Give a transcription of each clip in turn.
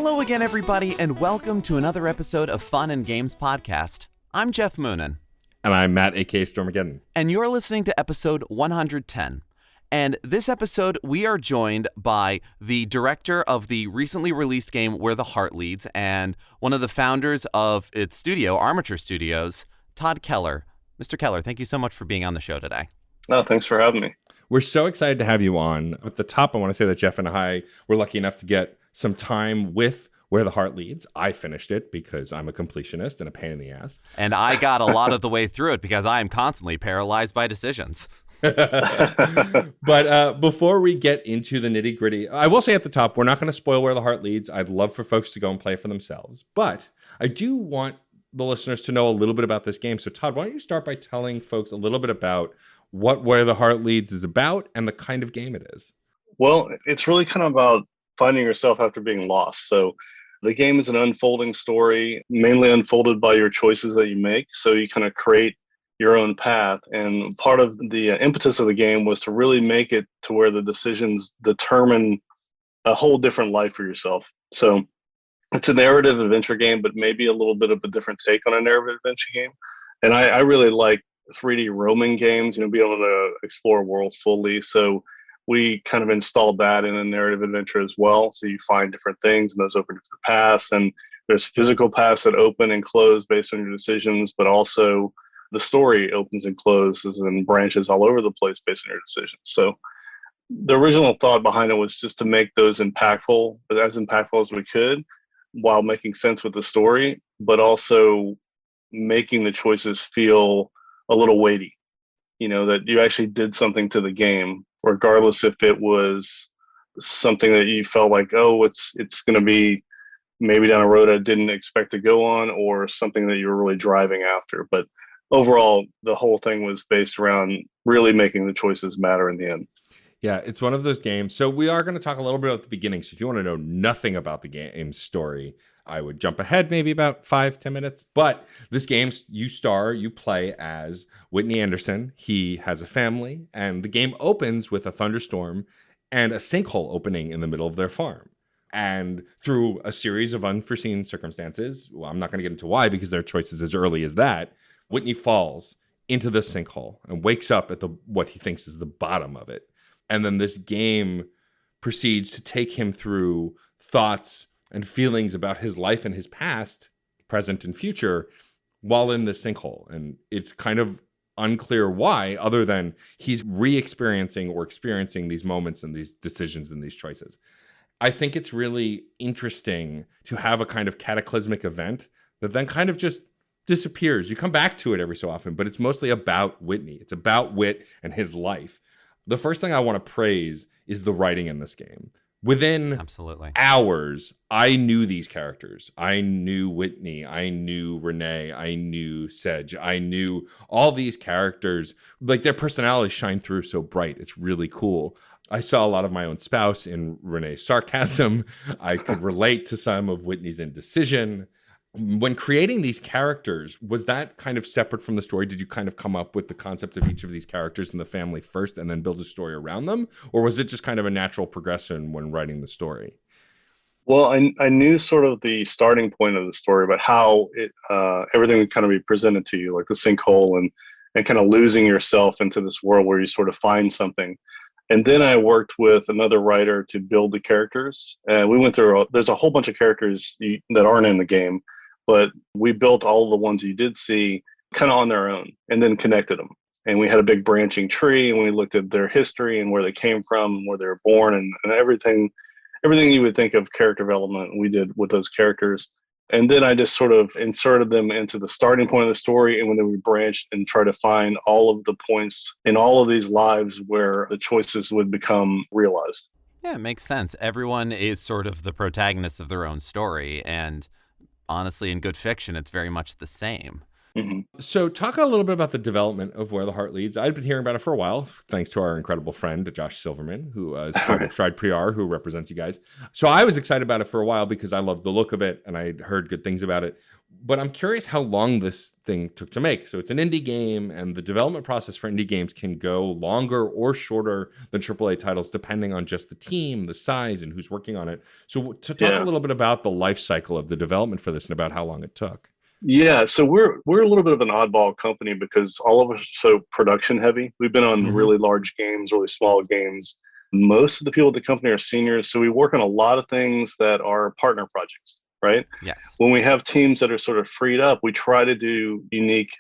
Hello again, everybody, and welcome to another episode of Fun and Games Podcast. I'm Geoff Moonen. And I'm Matt, a.k.a. Stormageddon. And you're listening to episode 110. And this episode, we are joined by the director of the recently released game Where the Heart Leads and one of the founders of its studio, Armature Studios, Todd Keller. Mr. Keller, thank you so much for being on the show today. Oh, thanks for having me. We're so excited to have you on. At the top, I want to say that Geoff and I were lucky enough to get some time with Where the Heart Leads. I finished it because I'm a completionist and a pain in the ass. And I got a lot of the way through it because I am constantly paralyzed by decisions. But before we get into the nitty gritty, I will say at the top, we're not going to spoil Where the Heart Leads. I'd love for folks to go and play for themselves. But I do want the listeners to know a little bit about this game. So Todd, why don't you start by telling folks a little bit about what Where the Heart Leads is about and the kind of game it is? Well, it's really kind of about finding yourself after being lost. So the game is an unfolding story, mainly unfolded by your choices that you make. So you kind of create your own path. And part of the impetus of the game was to really make it to where the decisions determine a whole different life for yourself. So it's a narrative adventure game, but maybe a little bit of a different take on a narrative adventure game. And I really like 3D roaming games, be able to explore worlds fully. So we kind of installed that in a narrative adventure as well. So you find different things and those open different paths. And there's physical paths that open and close based on your decisions, but also the story opens and closes and branches all over the place based on your decisions. So the original thought behind it was just to make those impactful, but as impactful as we could while making sense with the story, but also making the choices feel a little weighty, that you actually did something to the game, regardless if it was something that you felt like, oh, it's going to be maybe down a road I didn't expect to go on, or something that you were really driving after. But overall, the whole thing was based around really making the choices matter in the end. Yeah, it's one of those games. So we are going to talk a little bit about the beginning. So if you want to know nothing about the game's story, I would jump ahead maybe about 5-10 minutes. But this game, you play as Whitney Anderson. He has a family, and the game opens with a thunderstorm and a sinkhole opening in the middle of their farm. And through a series of unforeseen circumstances, well, I'm not going to get into why because there are choices as early as that, Whitney falls into the sinkhole and wakes up at what he thinks is the bottom of it. And then this game proceeds to take him through thoughts and feelings about his life and his past, present and future, while in the sinkhole. And it's kind of unclear why, other than he's re-experiencing or experiencing these moments and these decisions and these choices. I think it's really interesting to have a kind of cataclysmic event that then kind of just disappears. You come back to it every so often, but it's mostly about Whitney. It's about Whit and his life. The first thing I want to praise is the writing in this game. Within hours, I knew these characters. I knew Whitney. I knew Renee. I knew Sedge. I knew all these characters. Like, their personalities shine through so bright. It's really cool. I saw a lot of my own spouse in Renee's sarcasm. I could relate to some of Whitney's indecision. When creating these characters, was that kind of separate from the story? Did you kind of come up with the concept of each of these characters in the family first and then build a story around them? Or was it just kind of a natural progression when writing the story? Well, I knew sort of the starting point of the story, but how everything would kind of be presented to you, like the sinkhole and kind of losing yourself into this world where you sort of find something. And then I worked with another writer to build the characters. And we went through, there's a whole bunch of characters that aren't in the game, but we built all the ones you did see kind of on their own and then connected them. And we had a big branching tree, and we looked at their history and where they came from, where they were born, and everything you would think of character development we did with those characters. And then I just sort of inserted them into the starting point of the story, and then we branched and tried to find all of the points in all of these lives where the choices would become realized. Yeah, it makes sense. Everyone is sort of the protagonist of their own story, and honestly, in good fiction, it's very much the same. Mm-hmm. So talk a little bit about the development of Where the Heart Leads. I'd been hearing about it for a while, thanks to our incredible friend, Josh Silverman, who is part of Stride PR, who represents you guys. So I was excited about it for a while because I loved the look of it and I heard good things about it. But I'm curious how long this thing took to make. So it's an indie game, and the development process for indie games can go longer or shorter than AAA titles, depending on just the team, the size, and who's working on it. So to talk a little bit about the life cycle of the development for this and about how long it took. Yeah, so we're a little bit of an oddball company because all of us are so production heavy. We've been on really large games, really small games. Most of the people at the company are seniors, so we work on a lot of things that are partner projects, right? Yes. When we have teams that are sort of freed up, we try to do unique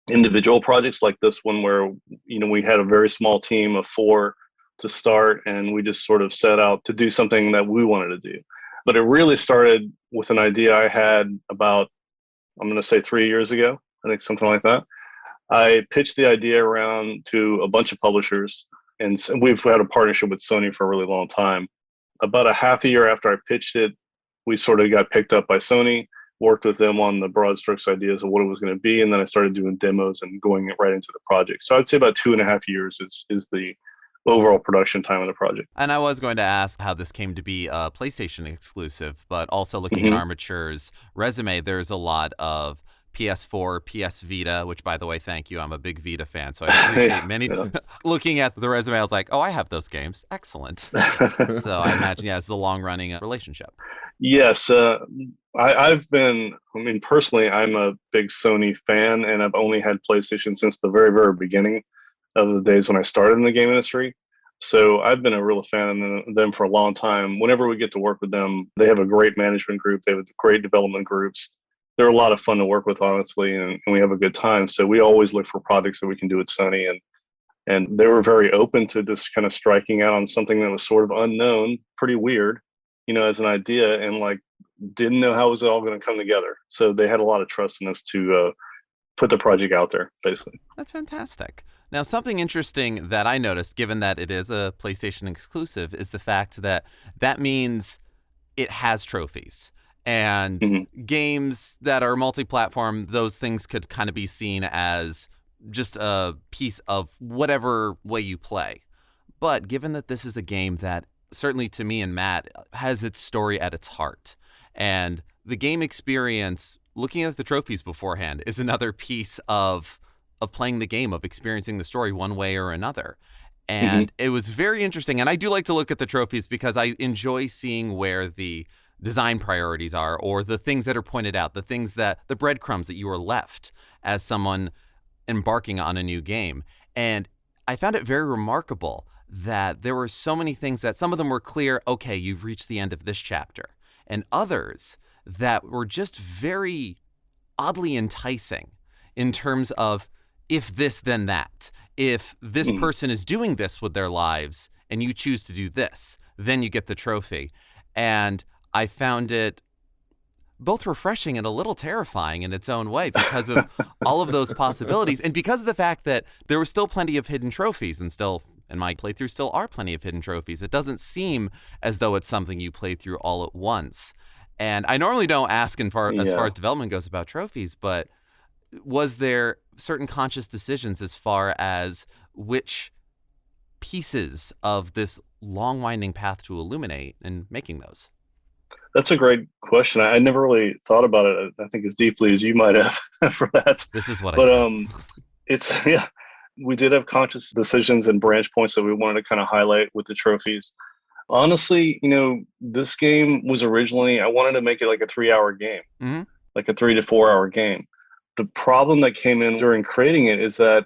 individual projects like this one where, we had a very small team of 4 to start, and we just sort of set out to do something that we wanted to do. But it really started with an idea I had about, I'm going to say 3 years ago, I think something like that. I pitched the idea around to a bunch of publishers, and we've had a partnership with Sony for a really long time. About a half a year after I pitched it, we sort of got picked up by Sony, worked with them on the broad strokes ideas of what it was going to be, and then I started doing demos and going right into the project. So I'd say about 2.5 years is the overall production time of the project. And I was going to ask how this came to be a PlayStation exclusive, but also looking at Armature's resume, there's a lot of PS4, PS Vita, which, by the way, thank you. I'm a big Vita fan, so I appreciate many. Looking at the resume, I was like, oh, I have those games. Excellent. So I imagine, it's a long-running relationship. Yes. Personally, I'm a big Sony fan, and I've only had PlayStation since the very, very beginning of the days when I started in the game industry. So I've been a real fan of them for a long time. Whenever we get to work with them, they have a great management group. They have great development groups. They're a lot of fun to work with, honestly, and we have a good time. So we always look for projects that we can do at Sony, and they were very open to just kind of striking out on something that was sort of unknown, pretty weird, as an idea, and didn't know how it was all going to come together. So they had a lot of trust in us to put the project out there, basically. That's fantastic. Now, something interesting that I noticed, given that it is a PlayStation exclusive, is the fact that means it has trophies. And games that are multi-platform, those things could kind of be seen as just a piece of whatever way you play. But given that this is a game that, certainly to me and Matt, has its story at its heart, and the game experience, looking at the trophies beforehand, is another piece of playing the game, of experiencing the story one way or another. And it was very interesting. And I do like to look at the trophies because I enjoy seeing where the design priorities are, or the things that are pointed out, the breadcrumbs that you are left as someone embarking on a new game. And I found it very remarkable that there were so many things that some of them were clear, okay, you've reached the end of this chapter, and others that were just very oddly enticing in terms of if this, then that. If this person is doing this with their lives and you choose to do this, then you get the trophy. And I found it both refreshing and a little terrifying in its own way because of all of those possibilities, and because of the fact that there were still plenty of hidden trophies, and still, in my playthrough, still are plenty of hidden trophies. It doesn't seem as though it's something you play through all at once. And I normally don't ask as far as development goes about trophies, but was there certain conscious decisions as far as which pieces of this long winding path to illuminate in making those? That's a great question. I never really thought about it, I think, as deeply as you might have for that. This is what I do. It's, we did have conscious decisions and branch points that we wanted to kind of highlight with the trophies. Honestly, this game was originally, I wanted to make it like a 3-hour game, like a 3 to 4 hour game. The problem that came in during creating it is that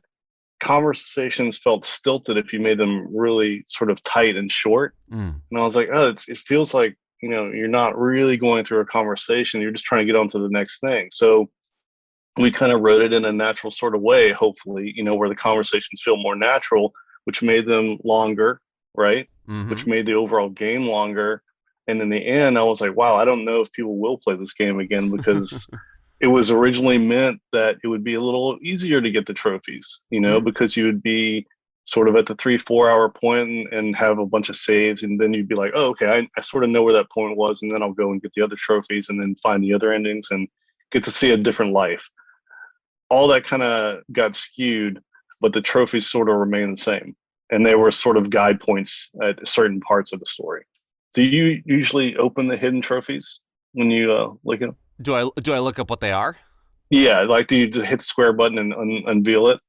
conversations felt stilted if you made them really sort of tight and short. And I was like, it feels like, you're not really going through a conversation. You're just trying to get on to the next thing. So we kind of wrote it in a natural sort of way, hopefully, where the conversations feel more natural, which made them longer, right? Which made the overall game longer. And in the end, I was like, wow, I don't know if people will play this game again, because it was originally meant that it would be a little easier to get the trophies, because you would be sort of at the 3-4 hour point and have a bunch of saves. And then you'd be like, oh, okay, I sort of know where that point was. And then I'll go and get the other trophies and then find the other endings and get to see a different life. All that kind of got skewed, but the trophies sort of remain the same. And they were sort of guide points at certain parts of the story. Do you usually open the hidden trophies when you look at them? Do I look up what they are? Yeah, like do you just hit the square button and unveil it?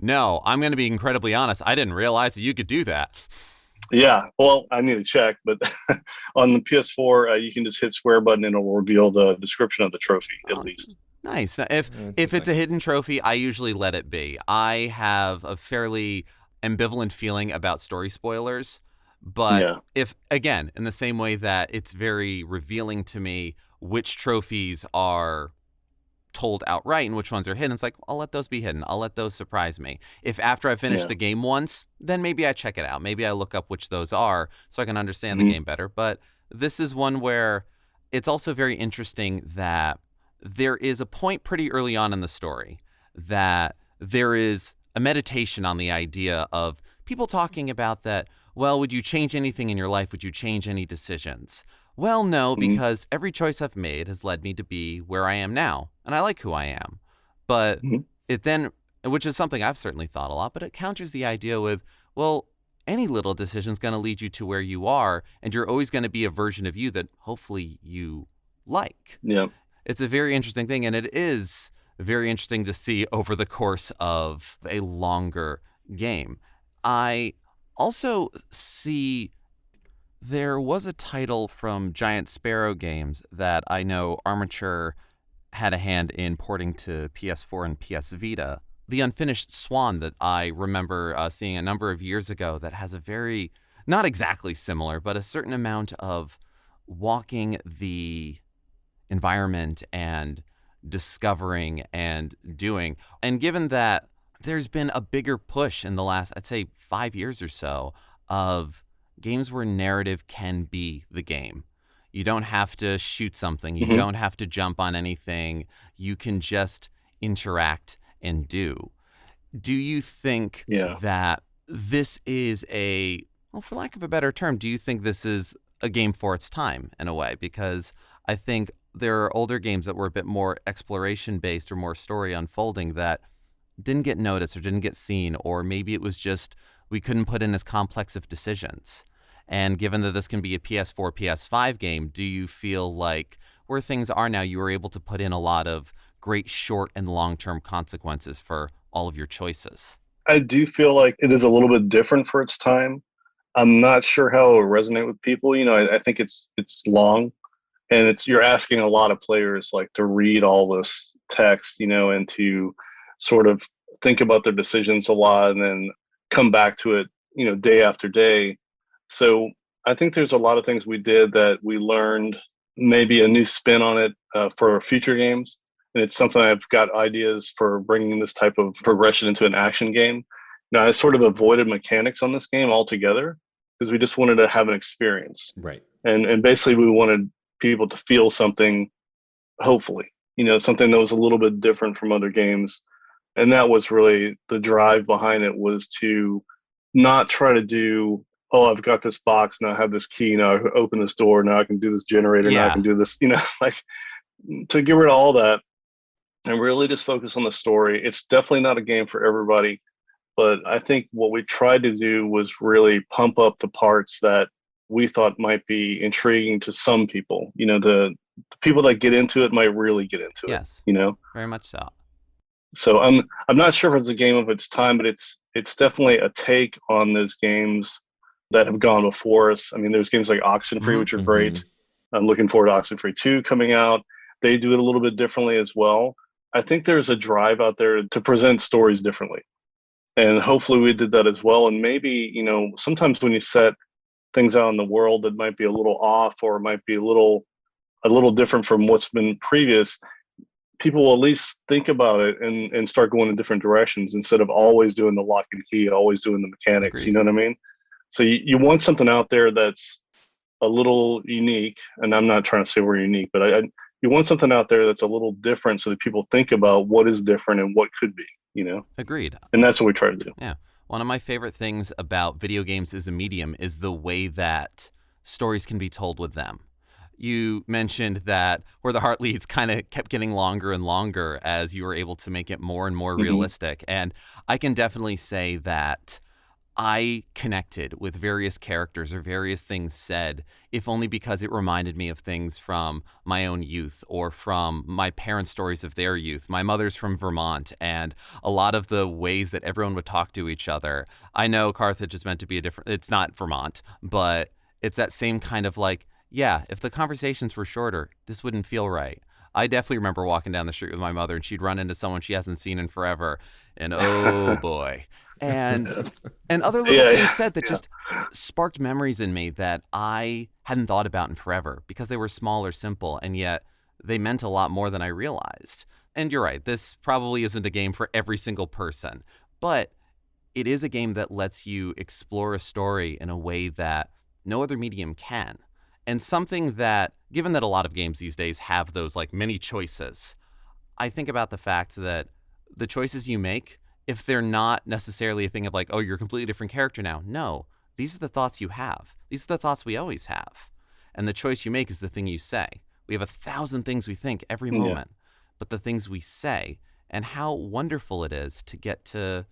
No, I'm going to be incredibly honest. I didn't realize that you could do that. Yeah, well, I need to check, but on the PS4, you can just hit square button and it'll reveal the description of the trophy at Oh, least. nice. If it's a hidden trophy, I usually let it be. I have a fairly ambivalent feeling about story spoilers, but Yeah, if again, in the same way that it's very revealing to me which trophies are told outright and which ones are hidden, it's like I'll let those be hidden. I'll let those surprise me. If after I finish yeah. the game once, then maybe I check it out. Maybe I look up which those are so I can understand the Mhm. game better. But this is one where it's also very interesting that there is a point pretty early on in the story that there is a meditation on the idea of people talking about that, well, would you change anything in your life? Would you change any decisions? Well, no, Mhm. because every choice I've made has led me to be where I am now, and I like who I am. But Mhm. it then, which is something I've certainly thought a lot, but it counters the idea with, well, any little decision is going to lead you to where you are, and you're always going to be a version of you that hopefully you like. Yeah. It's a very interesting thing, and it is very interesting to see over the course of a longer game. I also see there was a title from Giant Sparrow Games that I know Armature had a hand in porting to PS4 and PS Vita. The Unfinished Swan that I remember seeing a number of years ago that has a very, not exactly similar, but a certain amount of walking the environment and discovering and doing. And given that there's been a bigger push in the last, I'd say, 5 years or so of games where narrative can be the game. You don't have to shoot something. You Mhm. don't have to jump on anything. You can just interact and do. Do you think Yeah. that this is well, for lack of a better term, do you think this is a game for its time in a way? Because I think there are older games that were a bit more exploration based or more story unfolding that didn't get noticed or didn't get seen, or maybe it was just we couldn't put in as complex of decisions. And given that this can be a PS4, PS5 game, do you feel like where things are now, you were able to put in a lot of great short and long-term consequences for all of your choices? I do feel like it is a little bit different for its time. I'm not sure how it will resonate with people. I think it's long, and it's you're asking a lot of players like to read all this text, and to sort of think about their decisions a lot and then come back to it, day after day. So I think there's a lot of things we did that we learned maybe a new spin on it for future games. And it's something I've got ideas for bringing this type of progression into an action game. Now, I sort of avoided mechanics on this game altogether because we just wanted to have an experience. Right. And basically, we wanted people to feel something, hopefully, something that was a little bit different from other games. And that was really the drive behind it, was to not try to do, oh, I've got this box, now I have this key, now I open this door, now I can do this generator, now I Yeah, can do this, like to get rid of all that and really just focus on the story. It's definitely not a game for everybody, but I think what we tried to do was really pump up the parts that we thought might be intriguing to some people. The people that get into it might really get into it. yes, very much so. So I'm not sure if it's a game of its time, but it's definitely a take on those games that have gone before us. I mean, there's games like Oxenfree, Hmm. which are Mm-hmm. great. I'm looking forward to Oxenfree 2 coming out. They do it a little bit differently as well. I think there's a drive out there to present stories differently. And hopefully we did that as well. And maybe, sometimes when you set things out in the world that might be a little off or might be a little different from what's been previous, people will at least think about it and start going in different directions instead of always doing the lock and key, always doing the mechanics. You Agreed. know what I mean? So you want something out there that's a little unique. And I'm not trying to say we're unique, but you want something out there that's a little different so that people think about what is different and what could be. Agreed. And that's what we try to do. Yeah. One of my favorite things about video games as a medium is the way that stories can be told with them. You mentioned that Where the Heart Leads kind of kept getting longer and longer as you were able to make it more and more Hmm. realistic. And I can definitely say that I connected with various characters or various things said, if only because it reminded me of things from my own youth or from my parents' stories of their youth. My mother's from Vermont, and a lot of the ways that everyone would talk to each other. I know Carthage is meant to be it's not Vermont, but it's that same kind of like, yeah, if the conversations were shorter, this wouldn't feel right. I definitely remember walking down the street with my mother and she'd run into someone she hasn't seen in forever. And oh boy. And other little things said that just sparked memories in me that I hadn't thought about in forever because they were small or simple, and yet they meant a lot more than I realized. And you're right, this probably isn't a game for every single person, but it is a game that lets you explore a story in a way that no other medium can. And something that, given that a lot of games these days have those like many choices, I think about the fact that the choices you make, if they're not necessarily a thing of like, oh, you're a completely different character now. No, these are the thoughts you have. These are the thoughts we always have. And the choice you make is the thing you say. We have 1,000 things we think every moment, but the things we say, and how wonderful it is to get to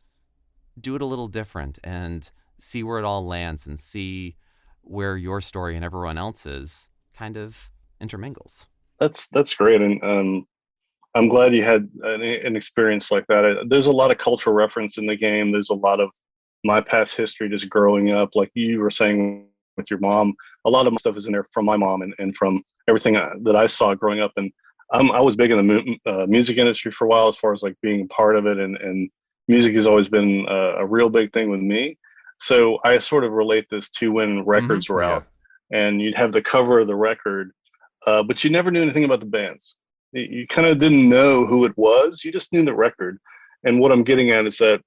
do it a little different and see where it all lands and see where your story and everyone else's kind of intermingles. That's great, and I'm glad you had an experience like that. There's a lot of cultural reference in the game. There's a lot of my past history just growing up, like you were saying with your mom. A lot of my stuff is in there from my mom and from everything that I saw growing up. And I was big in the music industry for a while, as far as like being part of it, and music has always been a real big thing with me. So I sort of relate this to when records were out, and you'd have the cover of the record, but you never knew anything about the bands. You kind of didn't know who it was. You just knew the record. And what I'm getting at is that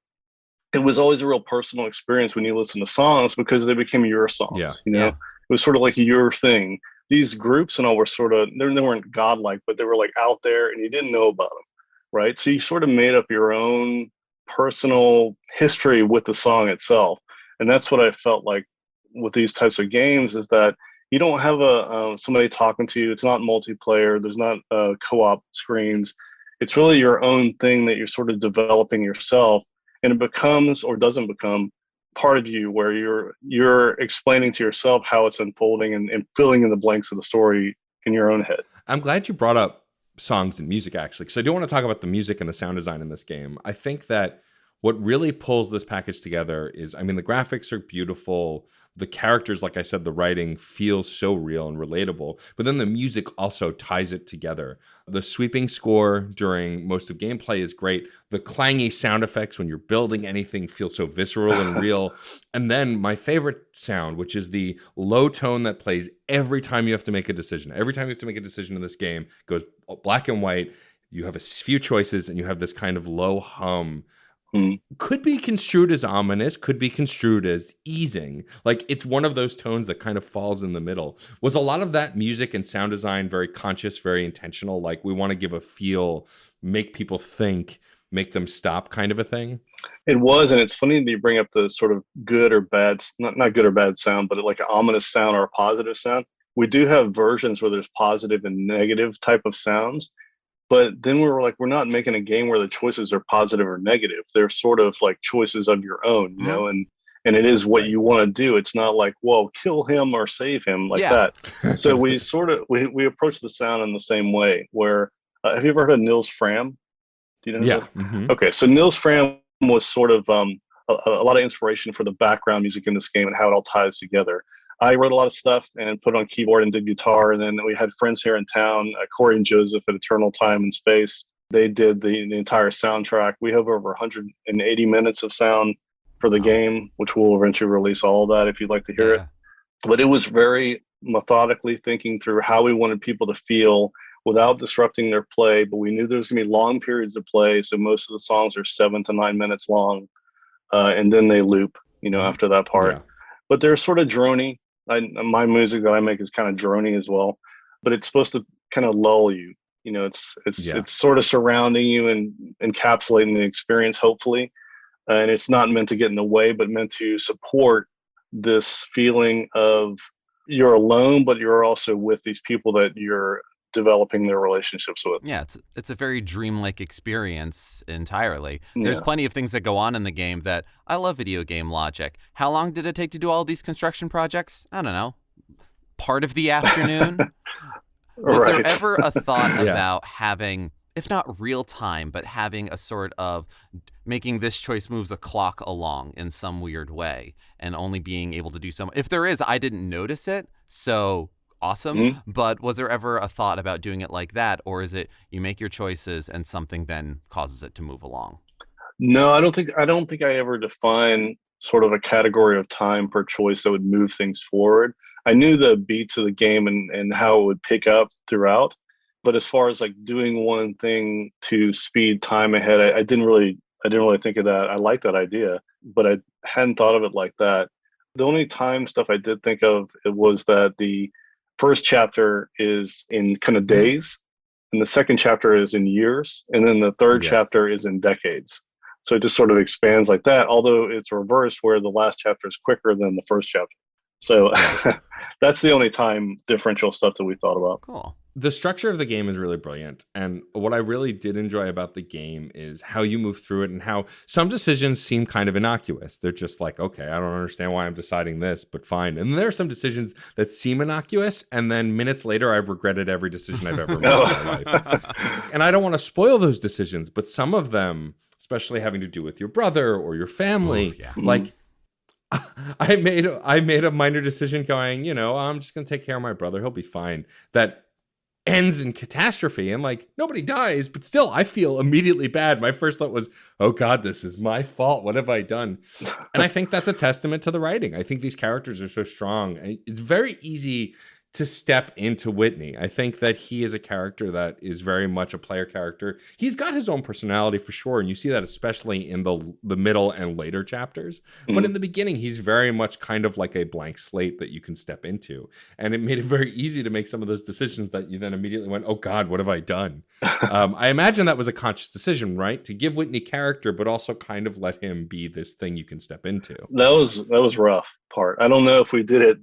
it was always a real personal experience when you listen to songs because they became your songs. It was sort of like your thing. These groups and all were sort of, they weren't godlike, but they were like out there and you didn't know about them, right? So you sort of made up your own personal history with the song itself. And that's what I felt like with these types of games, is that you don't have somebody talking to you. It's not multiplayer. There's not co-op screens. It's really your own thing that you're sort of developing yourself, and it becomes or doesn't become part of you, where you're explaining to yourself how it's unfolding and filling in the blanks of the story in your own head. I'm glad you brought up songs and music, actually, because I do want to talk about the music and the sound design in this game. I think that what really pulls this package together is, I mean, the graphics are beautiful. The characters, like I said, the writing feels so real and relatable, but then the music also ties it together. The sweeping score during most of gameplay is great. The clangy sound effects when you're building anything feel so visceral and real. And then my favorite sound, which is the low tone that plays every time you have to make a decision. Every time you have to make a decision in this game, it goes black and white. You have a few choices and you have this kind of low hum. Could be construed as ominous, could be construed as easing. Like, it's one of those tones that kind of falls in the middle. Was a lot of that music and sound design very conscious, very intentional? Like, we want to give a feel, make people think, make them stop kind of a thing? It was, and it's funny that you bring up the sort of good or bad, not good or bad sound, but like an ominous sound or a positive sound. We do have versions where there's positive and negative type of sounds. But then we were like, we're not making a game where the choices are positive or negative. They're sort of like choices of your own, you know, and it is what you want to do. It's not like, well, kill him or save him like that. So we sort of, we approach the sound in the same way where, have you ever heard of Nils Fram? Do you know? Yeah. Mm-hmm. Okay. So Nils Fram was sort of a lot of inspiration for the background music in this game and how it all ties together. I wrote a lot of stuff and put it on keyboard and did guitar. And then we had friends here in town, Corey and Joseph at Eternal Time and Space. They did the entire soundtrack. We have over 180 minutes of sound for the game, which we'll eventually release all of that if you'd like to hear it. But it was very methodically thinking through how we wanted people to feel without disrupting their play. But we knew there was going to be long periods of play. So most of the songs are 7 to 9 minutes long. And then they loop, after that part. Yeah. But they're sort of drony. My music that I make is kind of drony as well, but it's supposed to kind of lull you. It's sort of surrounding you and encapsulating the experience, hopefully. And it's not meant to get in the way, but meant to support this feeling of you're alone, but you're also with these people that you're developing their relationships with. Yeah, it's a very dreamlike experience entirely. There's Yeah. plenty of things that go on in the game that I love video game logic. How long did it take to do all these construction projects? I don't know. Part of the afternoon? Was there Right. ever a thought Yeah. about having, if not real time, but having a sort of making this choice moves a clock along in some weird way and only being able to do so? If there is, I didn't notice it, so awesome. Mhm. But was there ever a thought about doing it like that, or is it you make your choices and something then causes it to move along? No, I don't think I ever define sort of a category of time per choice that would move things forward. I knew the beats of the game and how it would pick up throughout. But as far as like doing one thing to speed time ahead, I didn't really think of that. I like that idea, but I hadn't thought of it like that. The only time stuff I did think of it was that the first chapter is in kind of days, and the second chapter is in years, and then the third Yeah. chapter is in decades. So it just sort of expands like that, although it's reversed where the last chapter is quicker than the first chapter. So that's the only time differential stuff that we thought about. Cool. The structure of the game is really brilliant. And what I really did enjoy about the game is how you move through it and how some decisions seem kind of innocuous. They're just like, okay, I don't understand why I'm deciding this, but fine. And there are some decisions that seem innocuous. And then minutes later, I've regretted every decision I've ever made in my life. And I don't want to spoil those decisions, but some of them, especially having to do with your brother or your family, Oof, yeah. like I made a minor decision going, I'm just going to take care of my brother. He'll be fine. That ends in catastrophe, and like nobody dies, but still I feel immediately bad. My first thought was, oh God, this is my fault. What have I done? And I think that's a testament to the writing. I think these characters are so strong. It's very easy to step into Whitney. I think that he is a character that is very much a player character. He's got his own personality for sure, and you see that especially in the middle and later chapters. But in the beginning, he's very much kind of like a blank slate that you can step into. And it made it very easy to make some of those decisions that you then immediately went, oh God, what have I done? I imagine that was a conscious decision, right? To give Whitney character, but also kind of let him be this thing you can step into. That was rough part. I don't know if we did it,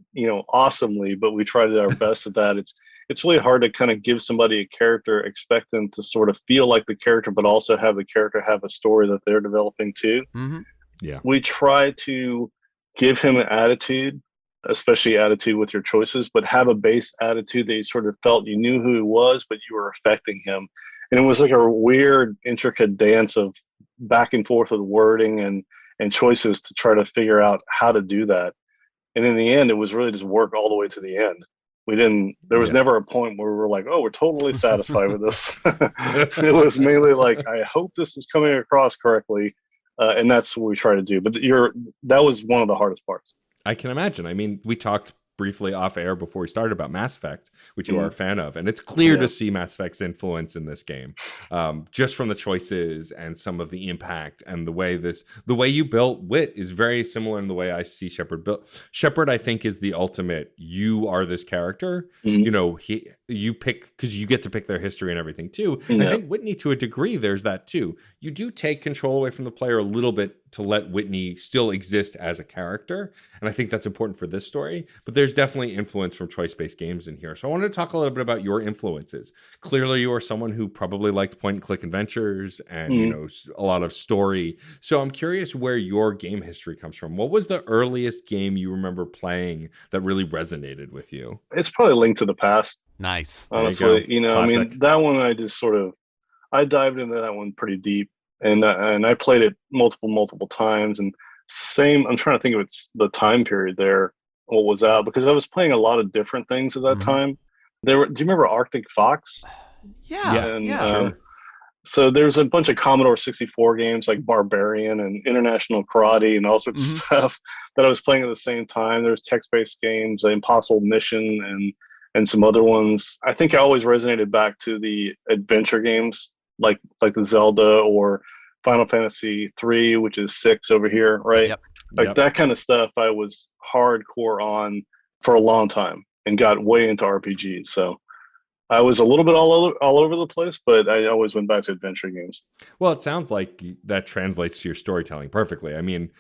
awesomely, but we tried our best at that. It's really hard to kind of give somebody a character, expect them to sort of feel like the character, but also have the character have a story that they're developing too. Mm-hmm. Yeah. We try to give him an attitude, especially attitude with your choices, but have a base attitude that you sort of felt you knew who he was, but you were affecting him. And it was like a weird, intricate dance of back and forth with wording and choices to try to figure out how to do that. And in the end, it was really just work all the way to the end. There was never a point where we were like, oh, we're totally satisfied with this. It was mainly like, I hope this is coming across correctly. And that's what we try to do. But that was one of the hardest parts. I can imagine. I mean, we talked briefly off air before we started about Mass Effect, which you are a fan of, and it's clear to see Mass Effect's influence in this game, just from the choices and some of the impact and the way you built Wit is very similar in the way I see Shepard built. Shepard, I think, is the ultimate. You are this character. You pick because you get to pick their history and everything too. And I think Whitney, to a degree, there's that too. You do take control away from the player a little bit to let Whitney still exist as a character. And I think that's important for this story. But there's definitely influence from choice-based games in here. So I wanted to talk a little bit about your influences. Clearly, you are someone who probably liked point-and-click adventures and a lot of story. So I'm curious where your game history comes from. What was the earliest game you remember playing that really resonated with you? It's probably Link to the Past. Nice. Honestly, Classic. I mean, that one I dived into that one pretty deep. And I played it multiple times. And I'm trying to think of the time period there, what was out, because I was playing a lot of different things at that time. Do you remember Arctic Fox? Yeah. Sure. So there's a bunch of Commodore 64 games like Barbarian and International Karate and all sorts of stuff that I was playing at the same time. There's text-based games, Impossible Mission and some other ones. I think I always resonated back to the adventure games like the Zelda or Final Fantasy 3, which is 6 over here, right? Yep. That kind of stuff I was hardcore on for a long time and got way into RPGs. So I was a little bit all over the place, but I always went back to adventure games. Well, it sounds like that translates to your storytelling perfectly. I mean,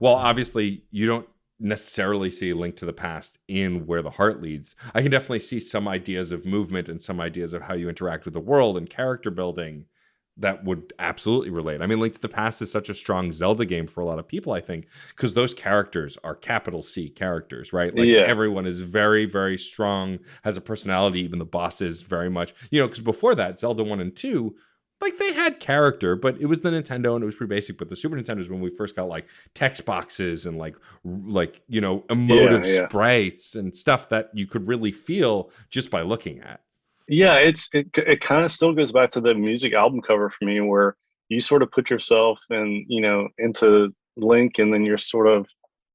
obviously you don't necessarily see Link to the Past in Where the Heart Leads. I can definitely see some ideas of movement and some ideas of how you interact with the world and character building that would absolutely relate. I mean, Link to the Past is such a strong Zelda game for a lot of people, I think, because those characters are capital C characters, right? Like Yeah. everyone is very, very strong, has a personality, even the bosses very much. Because before that, Zelda 1 and 2, like they had character, but it was the Nintendo and it was pretty basic. But the Super Nintendo is when we first got like text boxes and like emotive Yeah. sprites and stuff that you could really feel just by looking at. Yeah, it kind of still goes back to the music album cover for me, where you sort of put yourself into Link, and then you're sort of,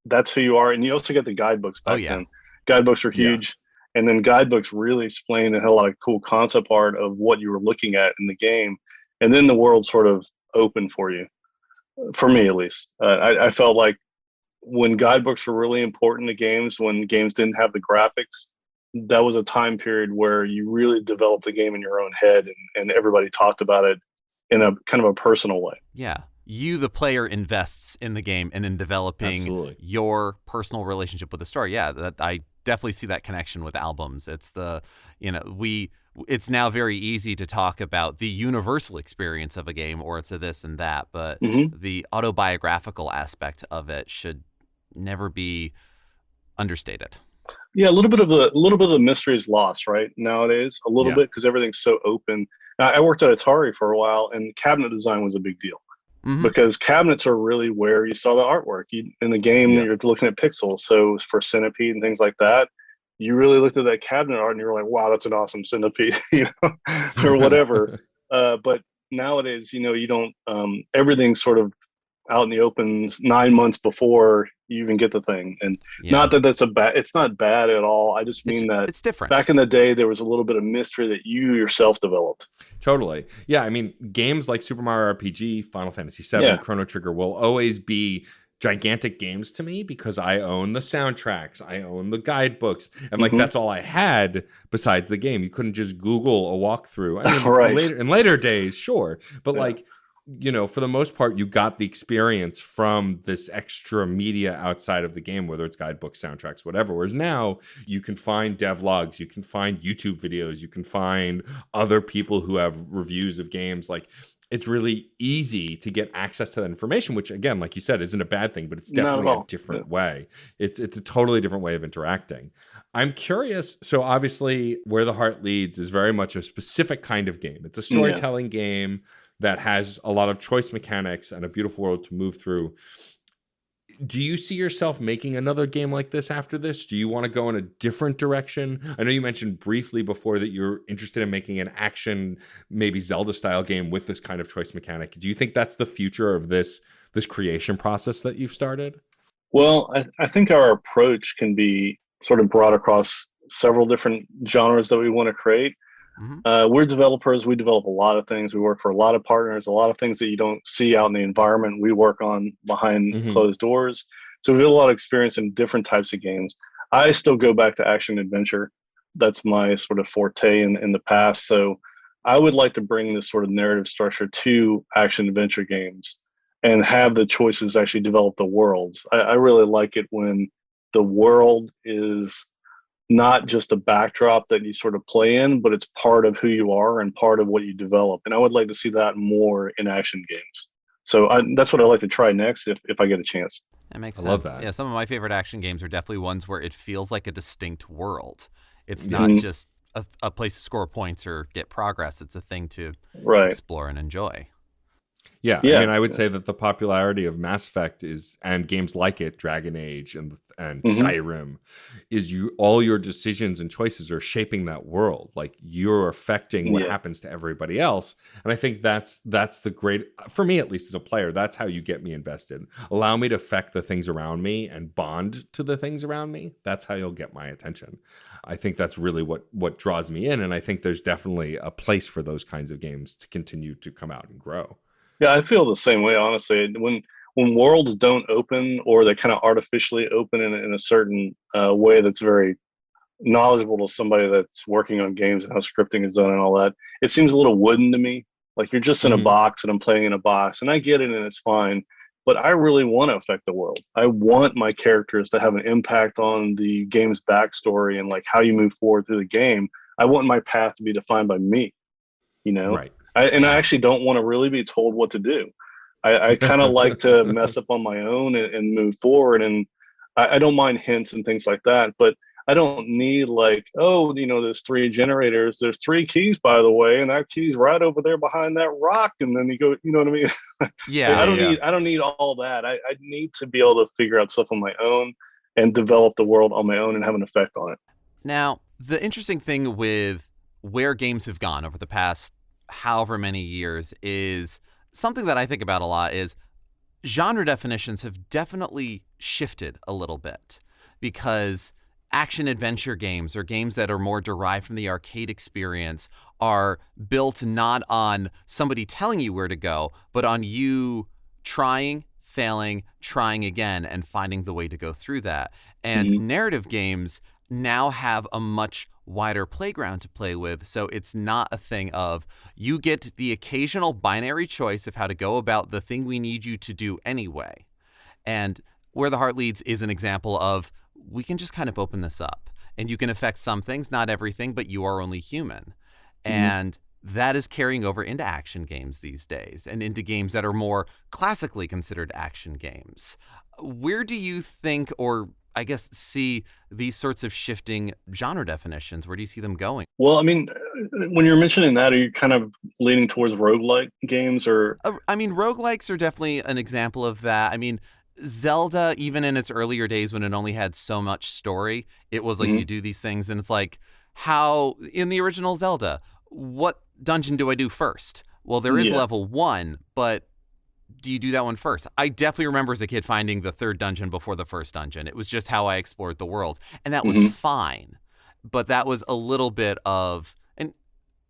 that's who you are. And you also get the guidebooks back then. Guidebooks were huge. And then guidebooks really explained and had a lot of cool concept art of what you were looking at in the game. And then the world sort of opened for you, for me at least. I felt like when guidebooks were really important to games, when games didn't have the graphics, that was a time period where you really developed the game in your own head, and everybody talked about it in a kind of a personal way. Yeah. You, the player, invests in the game and in developing your personal relationship with the story. Yeah, that I definitely see that connection with albums. It's it's now very easy to talk about the universal experience of a game, or it's a this and that, but the autobiographical aspect of it should never be understated. Yeah, a little bit of the mystery is lost right nowadays, a little bit, because everything's so open. I worked at Atari for a while, and cabinet design was a big deal. Because cabinets are really where you saw the artwork. In the game, you're looking at pixels. So for Centipede and things like that, you really looked at that cabinet art and you were like, wow, that's an awesome Centipede, or whatever. But nowadays, you don't, everything's sort of out in the open 9 months before you even get the thing. And not that it's not bad at all. I just mean that it's different. Back in the day, there was a little bit of mystery that you yourself developed. Totally. Yeah. I mean, games like Super Mario RPG, Final Fantasy VII, Chrono Trigger will always be gigantic games to me because I own the soundtracks, I own the guidebooks, and like that's all I had besides the game. You couldn't just Google a walkthrough. I mean, in later days, sure, but for the most part, you got the experience from this extra media outside of the game, whether it's guidebooks, soundtracks, whatever. Whereas now you can find devlogs, you can find YouTube videos, you can find other people who have reviews of games. Like, it's really easy to get access to that information, which, again, like you said, isn't a bad thing, but it's definitely a different way. It's a totally different way of interacting. I'm curious. So obviously, Where the Heart Leads is very much a specific kind of game. It's a storytelling game that has a lot of choice mechanics and a beautiful world to move through. Do you see yourself making another game like this after this? Do you want to go in a different direction? I know you mentioned briefly before that you're interested in making an action, maybe Zelda-style game with this kind of choice mechanic. Do you think that's the future of this creation process that you've started? Well, I think our approach can be sort of brought across several different genres that we want to create. We're developers. We develop a lot of things. We work for a lot of partners, a lot of things that you don't see out in the environment. We work on behind closed doors. So we have a lot of experience in different types of games. I still go back to action adventure. That's my sort of forte in the past. So I would like to bring this sort of narrative structure to action adventure games and have the choices actually develop the worlds. I really like it when the world is not just a backdrop that you sort of play in, but it's part of who you are and part of what you develop. And I would like to see that more in action games. So that's what I'd like to try next if I get a chance. That makes sense. I love that. Yeah, some of my favorite action games are definitely ones where it feels like a distinct world. It's not just a place to score points or get progress. It's a thing to explore and enjoy. Yeah, I mean, I would say that the popularity of Mass Effect and games like it, Dragon Age and Skyrim, is all your decisions and choices are shaping that world. Like, you're affecting what happens to everybody else. And I think that's the great, for me at least as a player, that's how you get me invested. Allow me to affect the things around me and bond to the things around me. That's how you'll get my attention. I think that's really what draws me in. And I think there's definitely a place for those kinds of games to continue to come out and grow. Yeah, I feel the same way, honestly. When worlds don't open, or they kind of artificially open in a certain way that's very knowledgeable to somebody that's working on games and how scripting is done and all that, it seems a little wooden to me. Like, you're just in a box and I'm playing in a box, and I get it and it's fine. but I really want to affect the world. I want my characters to have an impact on the game's backstory and like how you move forward through the game. I want my path to be defined by me, you know? Right. I actually don't want to really be told what to do. I kind of like to mess up on my own and move forward. And I don't mind hints and things like that, but I don't need like, oh, there's 3 generators. There's 3 keys, by the way, and that key's right over there behind that rock. And then you go, you know what I mean? Yeah. I don't need all that. I need to be able to figure out stuff on my own and develop the world on my own and have an effect on it. Now, the interesting thing with where games have gone over the past however many years is something that I think about a lot is genre definitions have definitely shifted a little bit, because action adventure games or games that are more derived from the arcade experience are built not on somebody telling you where to go, but on you trying, failing, trying again, and finding the way to go through that. And narrative games now have a much wider playground to play with. So it's not a thing of you get the occasional binary choice of how to go about the thing we need you to do anyway. And Where the Heart Leads is an example of we can just kind of open this up and you can affect some things, not everything, but you are only human. And that is carrying over into action games these days and into games that are more classically considered action games. Where do you think, or I guess see these sorts of shifting genre definitions? Where do you see them going? Well, I mean, when you're mentioning that, are you kind of leaning towards roguelike games or? I mean, roguelikes are definitely an example of that. I mean, Zelda, even in its earlier days when it only had so much story, it was like you do these things and it's like, how in the original Zelda, what dungeon do I do first? Well, there is level 1, but do you do that one first? I definitely remember as a kid finding the 3rd dungeon before the 1st dungeon. It was just how I explored the world. And that was fine. But that was a little bit of, and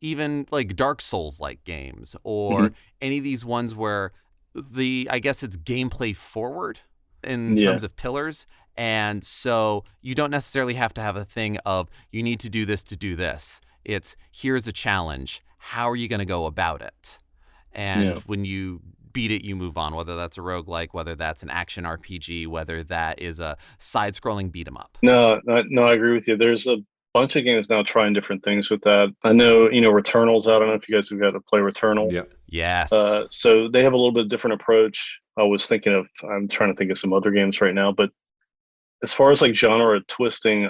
even like Dark Souls-like games or any of these ones where I guess it's gameplay forward in terms of pillars. And so you don't necessarily have to have a thing of you need to do this to do this. It's here's a challenge. How are you going to go about it? And when you beat it, you move on, whether that's a roguelike, whether that's an action RPG, whether that is a side-scrolling beat 'em up. No, I agree with you. There's a bunch of games now trying different things with that. I know, Returnal's out. I don't know if you guys have got to play Returnal. Yeah. Yes. So they have a little bit different approach. I'm trying to think of some other games right now, but as far as like genre twisting,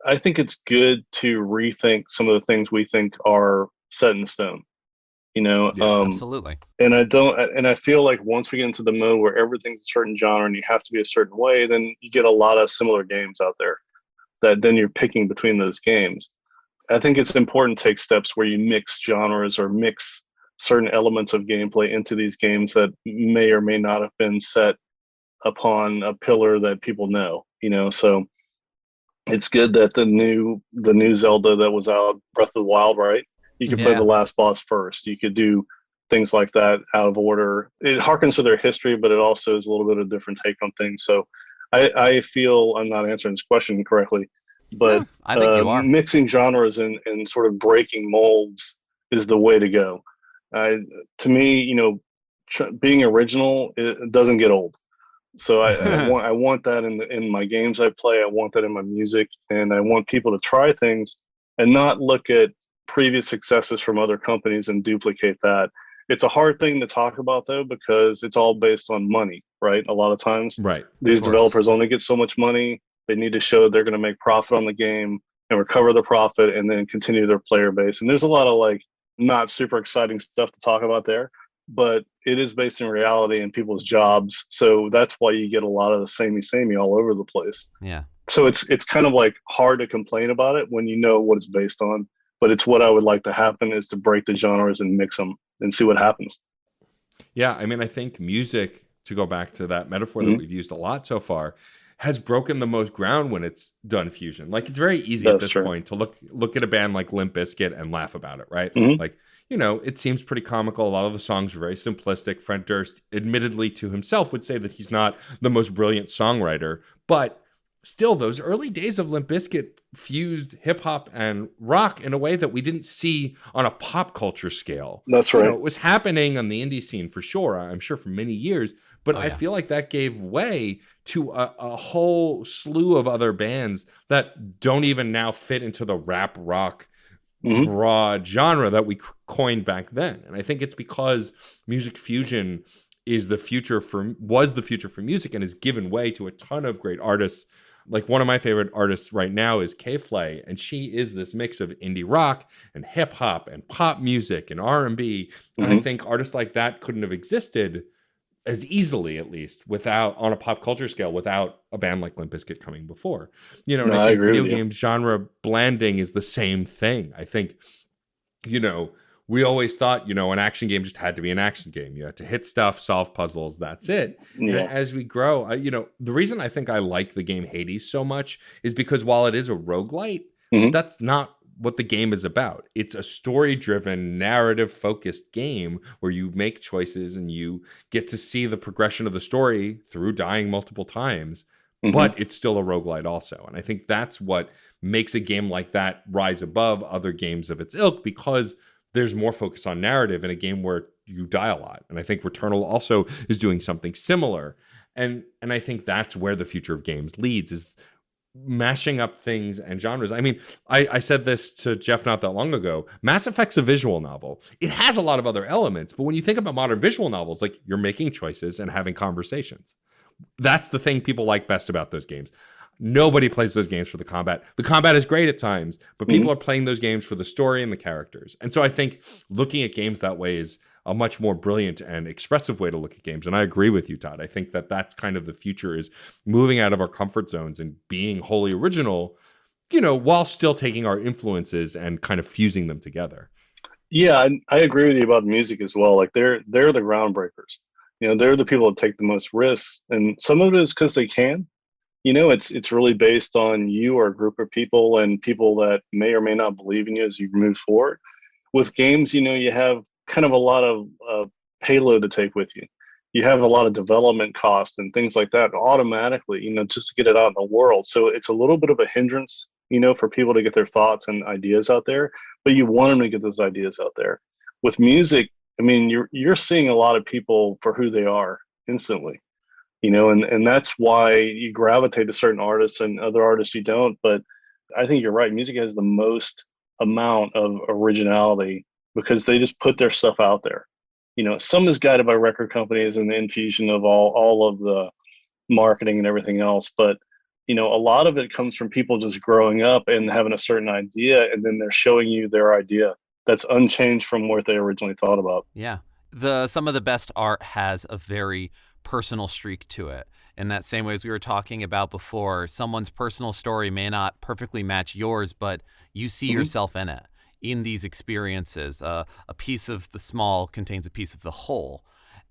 I think it's good to rethink some of the things we think are set in stone. Absolutely. And I feel like once we get into the mode where everything's a certain genre and you have to be a certain way, then you get a lot of similar games out there that then you're picking between those games. I think it's important to take steps where you mix genres or mix certain elements of gameplay into these games that may or may not have been set upon a pillar that people know, so it's good that the new Zelda that was out, Breath of the Wild, right? You could play the last boss first. You could do things like that out of order. It harkens to their history, but it also is a little bit of a different take on things. So I feel I'm not answering this question correctly, but I think you are. Mixing genres and sort of breaking molds is the way to go. To me, being original, it doesn't get old. So I want that in my games I play. I want that in my music, and I want people to try things and not look at previous successes from other companies and duplicate that. It's a hard thing to talk about though, because it's all based on money, right? A lot of times, right? These developers only get so much money. They need to show they're going to make profit on the game and recover the profit and then continue their player base. And there's a lot of like not super exciting stuff to talk about there, but it is based in reality and people's jobs. So that's why you get a lot of the samey all over the place. Yeah. So it's kind of like hard to complain about it when you know what it's based on. But it's what I would like to happen is to break the genres and mix them and see what happens. Yeah, I mean, I think music, to go back to that metaphor that we've used a lot so far, has broken the most ground when it's done fusion. Like, it's very easy at this point to look at a band like Limp Bizkit and laugh about it, right? Like, it seems pretty comical. A lot of the songs are very simplistic. Fred Durst, admittedly to himself, would say that he's not the most brilliant songwriter, but still, those early days of Limp Bizkit fused hip hop and rock in a way that we didn't see on a pop culture scale. That's You know, right. it was happening on the indie scene for sure, I'm sure for many years, but Oh, I yeah. feel like that gave way to a whole slew of other bands that don't even now fit into the rap rock Hmm. broad genre that we coined back then. And I think it's because music fusion was the future for music and has given way to a ton of great artists. Like one of my favorite artists right now is K-Flay, and she is this mix of indie rock and hip hop and pop music and R&B. And I Hmm. think artists like that couldn't have existed as easily, at least, without on a pop culture scale, without a band like Limp Bizkit coming before. You know, and No, I I think agree video with you. game genre blending is the same thing. I think, you know, we always thought, an action game just had to be an action game. You had to hit stuff, solve puzzles, that's it. And Yeah. as we grow, the reason I think I like the game Hades so much is because while it is a roguelite, Hmm. that's not what the game is about. It's a story-driven, narrative-focused game where you make choices and you get to see the progression of the story through dying multiple times, Hmm. but it's still a roguelite also. And I think that's what makes a game like that rise above other games of its ilk, because there's more focus on narrative in a game where you die a lot. And I think Returnal also is doing something similar. And I think that's where the future of games leads, is mashing up things and genres. I mean, I said this to Geoff not that long ago. Mass Effect's a visual novel. It has a lot of other elements, but when you think about modern visual novels, like, you're making choices and having conversations. That's the thing people like best about those games. Nobody plays those games for the combat. The combat is great at times, but Hmm. people are playing those games for the story and the characters. And so I think looking at games that way is a much more brilliant and expressive way to look at games. And I agree with you, Todd. I think that that's kind of the future, is moving out of our comfort zones and being wholly original, while still taking our influences and kind of fusing them together. Yeah, I agree with you about the music as well. Like they're the groundbreakers. They're the people that take the most risks, and some of it is because they can. It's really based on you or a group of people, and people that may or may not believe in you as you move forward. With games, you have kind of a lot of payload to take with you. You have a lot of development costs and things like that automatically, just to get it out in the world. So it's a little bit of a hindrance, for people to get their thoughts and ideas out there, but you want them to get those ideas out there. With music, I mean, you're seeing a lot of people for who they are instantly, and that's why you gravitate to certain artists and other artists you don't. But I think you're right. Music has the most amount of originality because they just put their stuff out there. Some is guided by record companies and the infusion of all of the marketing and everything else. But a lot of it comes from people just growing up and having a certain idea, and then they're showing you their idea that's unchanged from what they originally thought about. Yeah. Some of the best art has a very personal streak to it. In that same way as we were talking about before, someone's personal story may not perfectly match yours, but you see Mhm. yourself in it, in these experiences. A piece of the small contains a piece of the whole.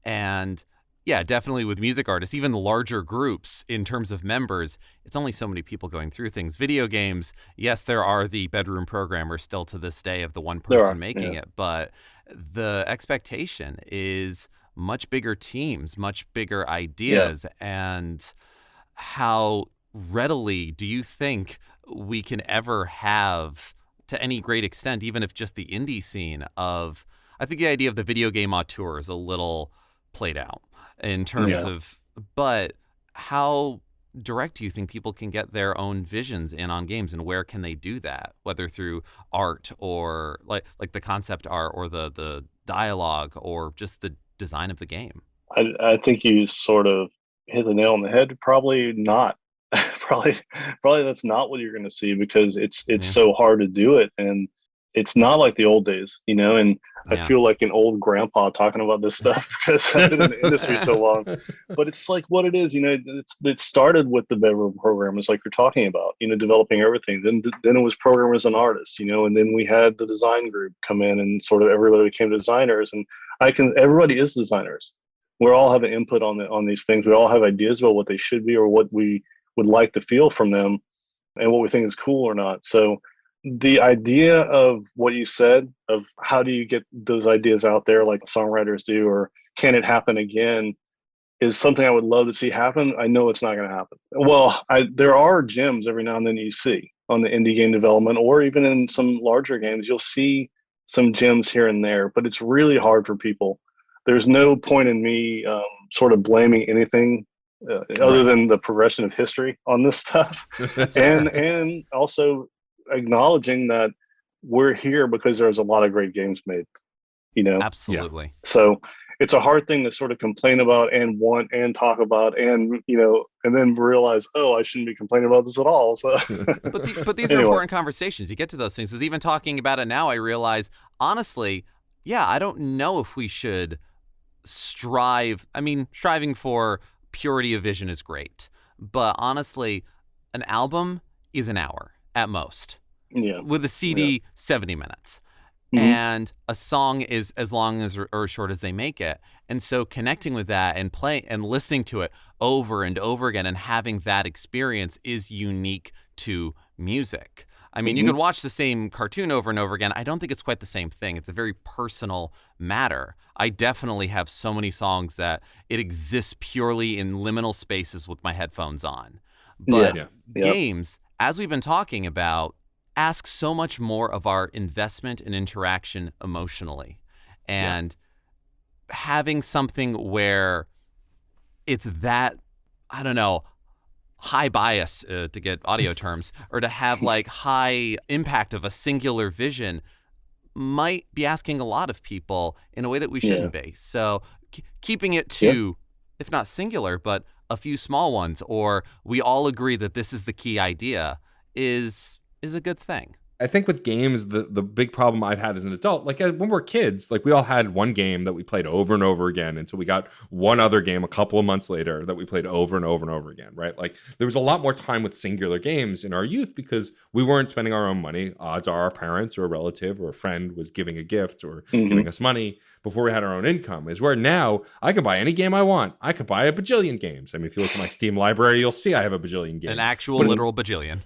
And yeah, definitely with music artists, even the larger groups in terms of members, it's only so many people going through things. Video games, yes, there are the bedroom programmers still to this day of the one There person are, making yeah. it, but the expectation is much bigger teams, much bigger Yeah. ideas. And how readily do you think we can ever have, to any great extent, even if just the indie scene of, I think the idea of the video game auteur is a little played out in terms Yeah. of, but how direct do you think people can get their own visions in on games, and where can they do that, whether through art or like the concept art or the dialogue or just the design of the game? I think you sort of hit the nail on the head. Probably not. Probably that's not what you're going to see, because it's Yeah. so hard to do it, and it's not like the old days, And I Yeah. feel like an old grandpa talking about this stuff because I've been in the industry so long. But it's like what it is, it started with the bedroom programmers, like you're talking about, developing everything. Then it was programmers and artists, and then we had the design group come in, and sort of everybody became designers. And everybody is designers. We all have an input on these things. We all have ideas about what they should be, or what we would like to feel from them, and what we think is cool or not. So the idea of what you said, of how do you get those ideas out there like songwriters do, or can it happen again, is something I would love to see happen. I know it's not going to happen. Well, there are gems every now and then you see on the indie game development, or even in some larger games, you'll see some gems here and there, but it's really hard for people. There's no point in me sort of blaming anything other than the progression of history on this stuff, and also acknowledging that we're here because there's a lot of great games made. Absolutely. So it's a hard thing to sort of complain about and want and talk about, and and then realize, oh, I shouldn't be complaining about this at all. So, but these are important conversations. You get to those things. Because even talking about it now, I realize, honestly, I don't know if we should strive. I mean, striving for purity of vision is great, but honestly, an album is an hour at most. Yeah. With a CD, 70 minutes. And a song is as long as or short as they make it. And so connecting with that and playing and listening to it over and over again and having that experience is unique to music. I mean, you could watch the same cartoon over and over again. I don't think it's quite the same thing. It's a very personal matter. I definitely have so many songs that it exists purely in liminal spaces with my headphones on. But games, as we've been talking about, ask so much more of our investment and interaction emotionally. And having something where it's that, I don't know, high bias, to get audio terms, or to have like high impact of a singular vision might be asking a lot of people in a way that we shouldn't be. So keeping it to, if not singular, but a few small ones, or we all agree that this is the key idea, is a good thing. I think with games, the big problem I've had as an adult, like when we're kids, like we all had one game that we played over and over again until we got one other game a couple of months later that we played over and over and over again, right? Like there was a lot more time with singular games in our youth because we weren't spending our own money. Odds are our parents or a relative or a friend was giving a gift or giving us money before we had our own income. Is where now I can buy any game I want. I could buy a bajillion games. I mean, if you look at my Steam library, you'll see I have a bajillion games. An actual literal bajillion.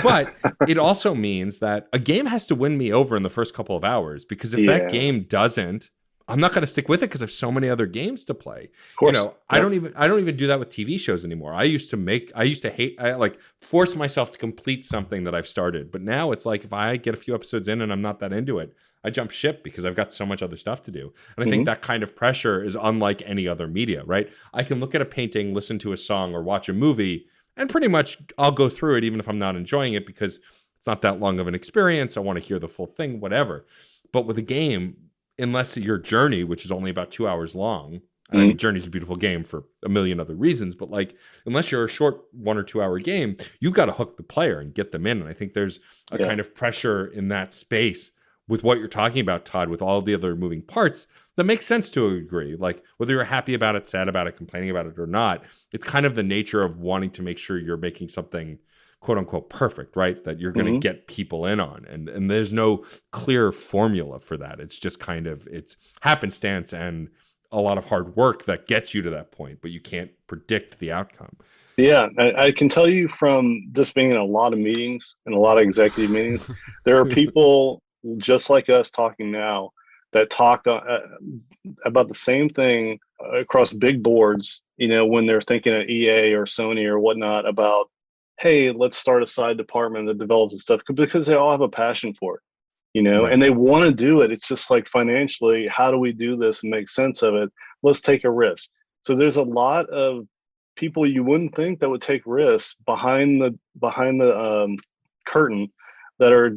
But it also means that a game has to win me over in the first couple of hours, because if that game doesn't, I'm not going to stick with it because there's so many other games to play. Of course. I don't even do that with TV shows anymore. I used to force myself to complete something that I've started. But now it's like if I get a few episodes in and I'm not that into it, I jump ship because I've got so much other stuff to do. And I think that kind of pressure is unlike any other media, right? I can look at a painting, listen to a song, or watch a movie, and pretty much I'll go through it even if I'm not enjoying it because it's not that long of an experience. I want to hear the full thing, whatever. But with a game, unless your journey, which is only about 2 hours long, and I mean, Journey's a beautiful game for a million other reasons, but like, unless you're a short 1 or 2 hour game, you've got to hook the player and get them in. And I think there's a kind of pressure in that space with what you're talking about, Todd, with all the other moving parts that makes sense to a degree. Like whether you're happy about it, sad about it, complaining about it or not, it's kind of the nature of wanting to make sure you're making something quote unquote perfect, right? That you're going to get people in on. And there's no clear formula for that. It's just kind of, it's happenstance and a lot of hard work that gets you to that point, but you can't predict the outcome. Yeah, I can tell you from just being in a lot of meetings and a lot of executive meetings, there are people just like us talking now that talked about the same thing across big boards, when they're thinking at EA or Sony or whatnot about, hey, let's start a side department that develops this stuff, because they all have a passion for it, Right. and they want to do it. It's just like financially, how do we do this and make sense of it? Let's take a risk. So there's a lot of people you wouldn't think that would take risks behind the curtain that are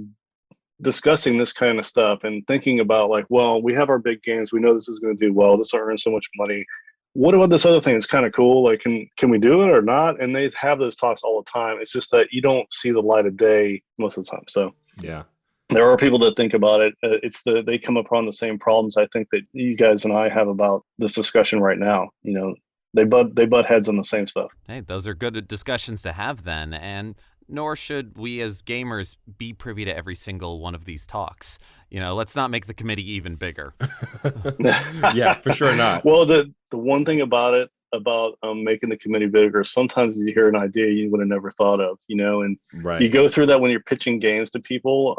discussing this kind of stuff and thinking about like, well, we have our big games. We know this is going to do well. This will earn so much money. What about this other thing? It's kind of cool. Like, can we do it or not? And they have those talks all the time. It's just that you don't see the light of day most of the time. So yeah, there are people that think about it. They come upon the same problems I think that you guys and I have about this discussion right now. They butt heads on the same stuff. Hey, those are good discussions to have then, and nor should we as gamers be privy to every single one of these talks. Let's not make the committee even bigger. Yeah, for sure not. Well, the one thing about making the committee bigger, sometimes you hear an idea you would have never thought of, and Right. you go through that when you're pitching games to people.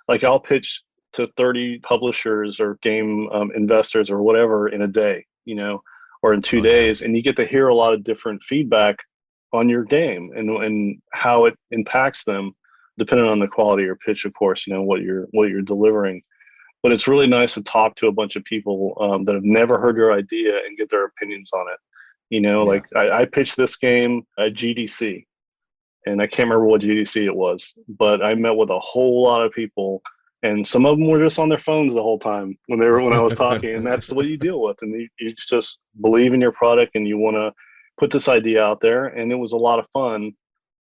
Like I'll pitch to 30 publishers or game investors or whatever in a day, or in 2 days, and you get to hear a lot of different feedback on your game and how it impacts them, depending on the quality or pitch, of course, what you're delivering. But it's really nice to talk to a bunch of people that have never heard your idea and get their opinions on it. Like I pitched this game at GDC, and I can't remember what GDC it was, but I met with a whole lot of people, and some of them were just on their phones the whole time when I was talking, and that's what you deal with. And you just believe in your product, and you want to put this idea out there, and it was a lot of fun.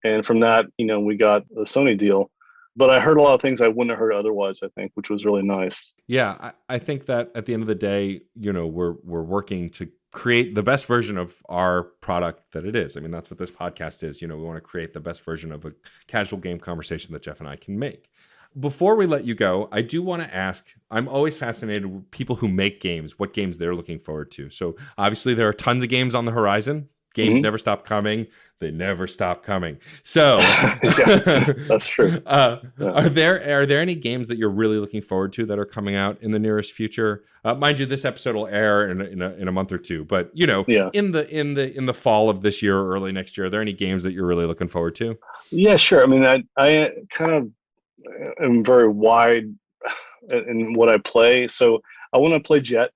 And from that, we got the Sony deal. But I heard a lot of things I wouldn't have heard otherwise, I think, which was really nice. Yeah, I think that at the end of the day, we're working to create the best version of our product that it is. I mean, that's what this podcast is. We want to create the best version of a casual game conversation that Geoff and I can make. Before we let you go, I do want to ask, I'm always fascinated with people who make games, what games they're looking forward to. So obviously there are tons of games on the horizon. Games never stop coming. They never stop coming. So yeah, that's true. Yeah. Are there any games that you're really looking forward to that are coming out in the nearest future? Mind you, this episode will air in a month or two, but in the fall of this year or early next year, are there any games that you're really looking forward to? Yeah, sure. I mean, I kind of am very wide in what I play. So I want to play Jet,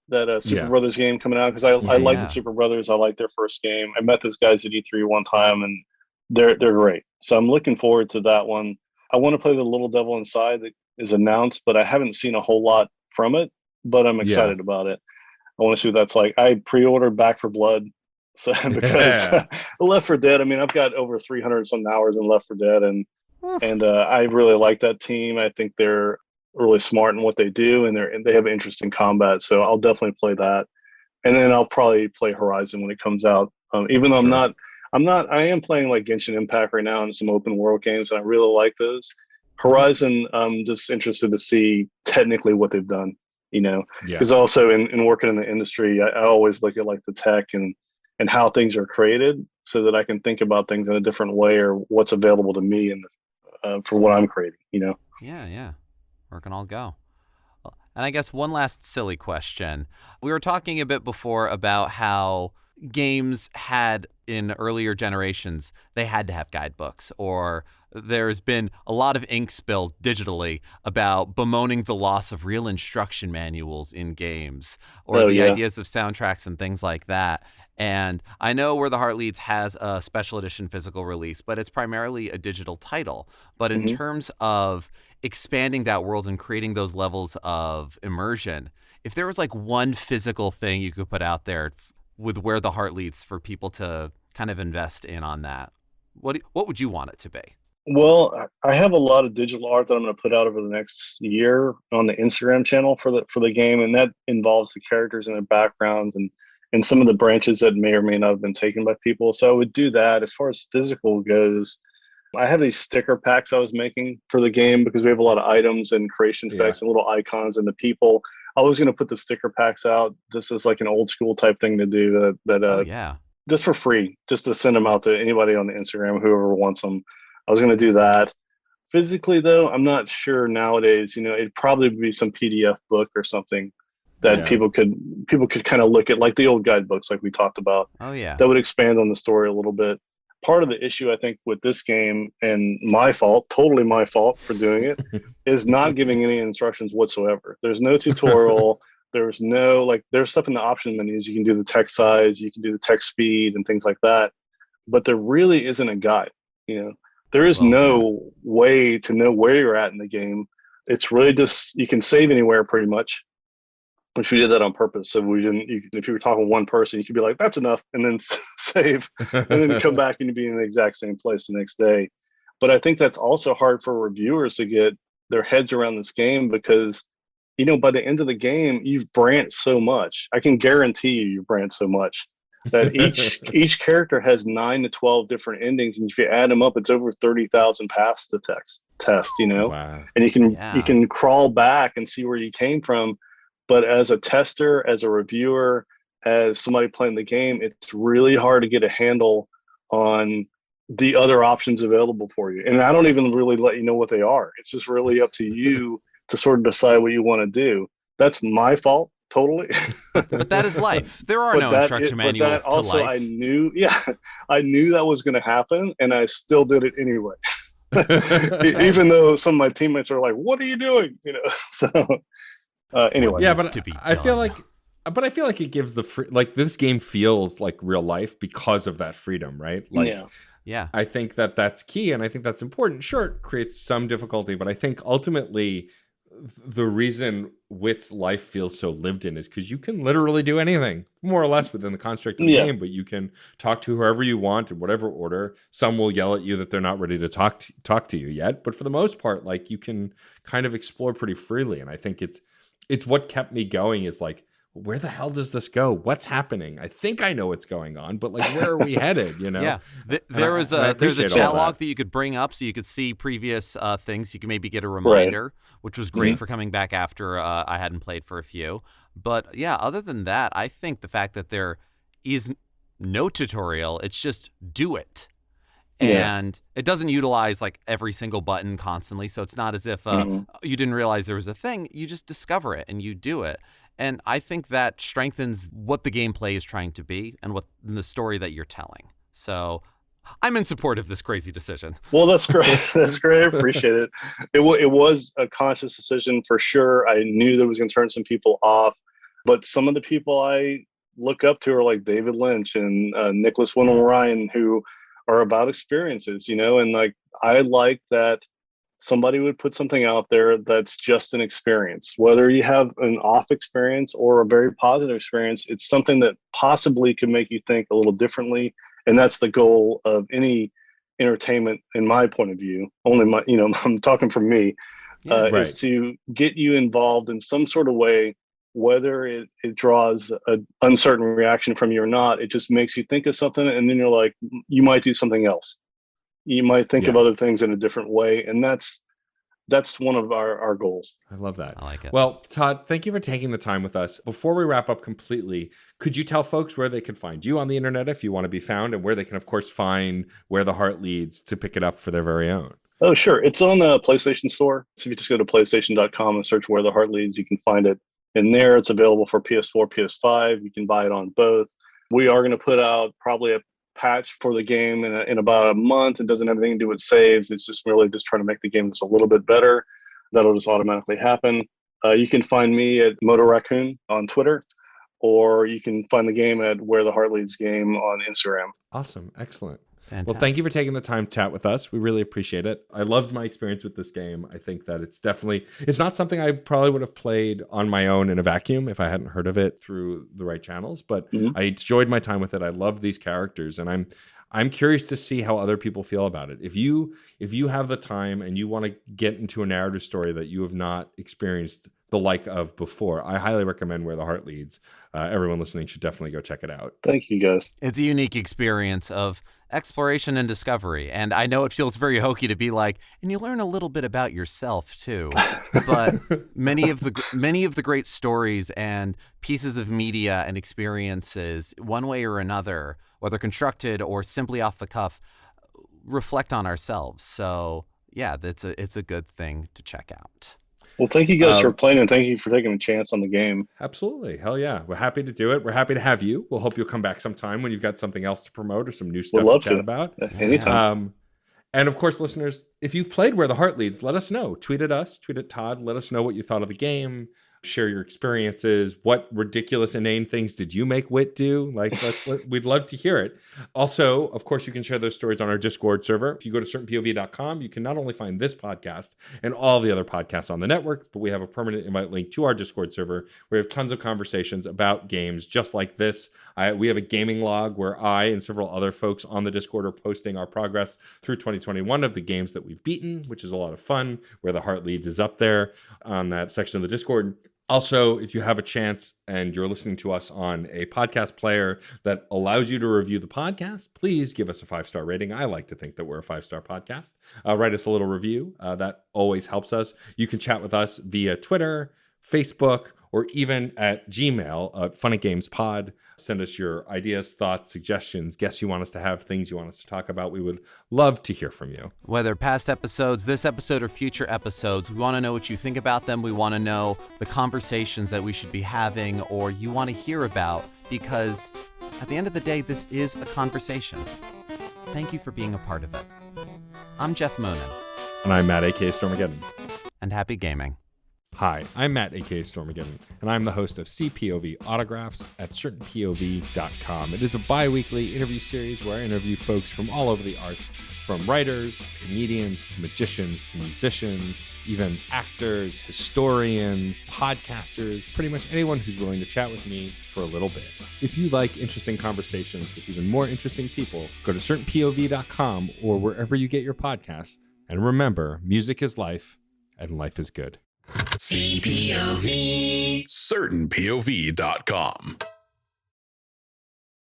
that Super Brothers game coming out, because I like the Super Brothers. I like their first game. I met those guys at E3 one time, and they're great. So I'm looking forward to that one. I want to play the Little Devil Inside that is announced, but I haven't seen a whole lot from it, but I'm excited about it. I want to see what that's like. I pre-ordered Back 4 Blood, so because Left 4 Dead, I mean, I've got over 300 some hours in Left 4 Dead, and I really like that team. I think they're really smart in what they do, and they have interesting combat. So I'll definitely play that, and then I'll probably play Horizon when it comes out. Even though I am playing like Genshin Impact right now and some open world games, and I really like those. Horizon, I'm just interested to see technically what they've done. Because also in working in the industry, I always look at like the tech and how things are created, so that I can think about things in a different way, or what's available to me and for what I'm creating. Yeah. Where can all go? And I guess one last silly question. We were talking a bit before about how games had, in earlier generations, they had to have guidebooks, or there's been a lot of ink spilled digitally about bemoaning the loss of real instruction manuals in games, or ideas of soundtracks and things like that. And I know Where the Heart Leads has a special edition physical release, but it's primarily a digital title. But in terms of expanding that world and creating those levels of immersion, if there was like one physical thing you could put out there with Where the Heart Leads for people to kind of invest in on that, what would you want it to be? Well, I have a lot of digital art that I'm going to put out over the next year on the Instagram channel for the game, and that involves the characters and their backgrounds and some of the branches that may or may not have been taken by people. So I would do that. As far as physical goes, I have these sticker packs I was making for the game, because we have a lot of items and creation specs and little icons and the people. I was going to put the sticker packs out just as like an old school type thing to do just for free, just to send them out to anybody on the Instagram, whoever wants them. I was going to do that. Physically, though, I'm not sure nowadays. It'd probably be some PDF book or something that people could kind of look at, like the old guidebooks, like we talked about. That would expand on the story a little bit. Part of the issue, I think, with this game, and totally my fault for doing it, is not giving any instructions whatsoever. There's no tutorial. There's no there's stuff in the option menus. You can do the text size, you can do the text speed and things like that. But there really isn't a guide. There is no way to know where you're at in the game. It's really just, you can save anywhere pretty much, which we did that on purpose. So we didn't, if you were talking to one person, you could be like, that's enough, and then save, and then come back and be in the exact same place the next day. But I think that's also hard for reviewers to get their heads around this game, because, by the end of the game, you've branched so much. I can guarantee you've branched so much that each character has 9 to 12 different endings, and if you add them up, it's over 30,000 paths to test. Wow. And you can crawl back and see where you came from. But as a tester, as a reviewer, as somebody playing the game, it's really hard to get a handle on the other options available for you. And I don't even really let you know what they are. It's just really up to you to sort of decide what you want to do. That's my fault totally. But that is life. There are But no that instruction but manuals that to also life. I knew, yeah, I knew that was going to happen, and I still did it anyway. Even though some of my teammates are like, "What are you doing?" So anyway. Yeah, Needs but to be I feel done. like it gives like this game feels like real life because of that freedom, right? Like Yeah. Yeah. I think that that's key, and I think that's important. Sure, it creates some difficulty, but I think ultimately the reason Wit's life feels so lived in is because you can literally do anything, more or less, within the construct of the Yeah. game. But you can talk to whoever you want in whatever order. Some will yell at you that they're not ready to talk to you yet, but for the most part, like you can kind of explore pretty freely. And I think it's what kept me going. Is like, where the hell does this go? What's happening? I think I know what's going on, but like, where are we headed? Yeah, And there's I a appreciate all chat log that. that you could bring up so you could see previous things. You can maybe get a Right. reminder, which was great for coming back after I hadn't played for a few. But yeah, other than that, I think the fact that there is no tutorial, it's just do it. Yeah. And it doesn't utilize like every single button constantly. So it's not as if Mhm. you didn't realize there was a thing. You just discover it and you do it. And I think that strengthens what the gameplay is trying to be and what the story that you're telling. So I'm in support of this crazy decision. Well, that's great. That's great. I appreciate it. It was a conscious decision for sure. I knew that it was going to turn some people off, but some of the people I look up to are like David Lynch and Nicholas Winding Ryan, who are about experiences, and like I like that somebody would put something out there that's just an experience. Whether you have an off experience or a very positive experience, it's something that possibly could make you think a little differently. And that's the goal of any entertainment, in my point of view. Only my, I'm talking for me, Yeah. Right. is to get you involved in some sort of way, whether it draws an uncertain reaction from you or not. It just makes you think of something, and then you're like, you might do something else. You might think of Yeah. other things in a different way, and that's one of our goals. I love that. I like it. Well, Todd, thank you for taking the time with us. Before we wrap up completely, could you tell folks where they can find you on the internet if you want to be found, and where they can, of course, find Where the Heart Leads to pick it up for their very own? Oh, sure. It's on the PlayStation Store. So if you just go to PlayStation.com and search Where the Heart Leads, you can find it in there. It's available for PS4, PS5. You can buy it on both. We are going to put out probably a patch for the game in about a month. It doesn't have anything to do with saves. It's just really just trying to make the game just a little bit better. That'll just automatically happen. You can find me at Moto Raccoon on Twitter, or you can find the game at Where the Heart Leads Game on Instagram. Awesome. Excellent. Fantastic. Well, thank you for taking the time to chat with us. We really appreciate it. I loved my experience with this game. I think that it's not something I probably would have played on my own in a vacuum if I hadn't heard of it through the right channels, but I enjoyed my time with it. I love these characters, and I'm curious to see how other people feel about it. If you have the time and you want to get into a narrative story that you have not experienced the like of before, I highly recommend Where the Heart Leads. Everyone listening should definitely go check it out. Thank you, guys. It's a unique experience of exploration and discovery. And I know it feels very hokey to be like, and you learn a little bit about yourself too. But many of the great stories and pieces of media and experiences, one way or another, whether constructed or simply off the cuff, reflect on ourselves. So yeah, it's a good thing to check out. Well, thank you guys for playing, and thank you for taking a chance on the game. Absolutely. Hell yeah. We're happy to do it. We're happy to have you. We'll hope you'll come back sometime when you've got something else to promote or some new stuff to chat about. Anytime. And of course, listeners, if you've played Where the Heart Leads, let us know. Tweet at us, tweet at Todd. Let us know what you thought of the game. Share your experiences. What ridiculous, inane things did you make Wit do? We'd love to hear it. Also, of course, you can share those stories on our Discord server. If you go to certainpov.com, you can not only find this podcast and all the other podcasts on the network, but we have a permanent invite link to our Discord server. We have tons of conversations about games just like this. We have a gaming log where I and several other folks on the Discord are posting our progress through 2021 of the games that we've beaten, which is a lot of fun. Where the Heart Leads is up there on that section of the Discord. Also, if you have a chance and you're listening to us on a podcast player that allows you to review the podcast, please give us a 5-star rating. I like to think that we're a 5-star podcast. Write us a little review. That always helps us. You can chat with us via Twitter, Facebook, or even at Gmail at funnygamespod. Send us your ideas, thoughts, suggestions, guests you want us to have, things you want us to talk about. We would love to hear from you. Whether past episodes, this episode, or future episodes, we want to know what you think about them. We want to know the conversations that we should be having or you want to hear about, because at the end of the day, this is a conversation. Thank you for being a part of it. I'm Geoff Monin. And I'm Matt, a.k.a. Stormageddon. And happy gaming. Hi, I'm Matt, aka Stormageddon, and I'm the host of CPOV Autographs at certainpov.com. It is a bi-weekly interview series where I interview folks from all over the arts, from writers to comedians to magicians to musicians, even actors, historians, podcasters, pretty much anyone who's willing to chat with me for a little bit. If you like interesting conversations with even more interesting people, go to certainpov.com or wherever you get your podcasts. And remember, music is life, and life is good. CPOV. CertainPOV.com.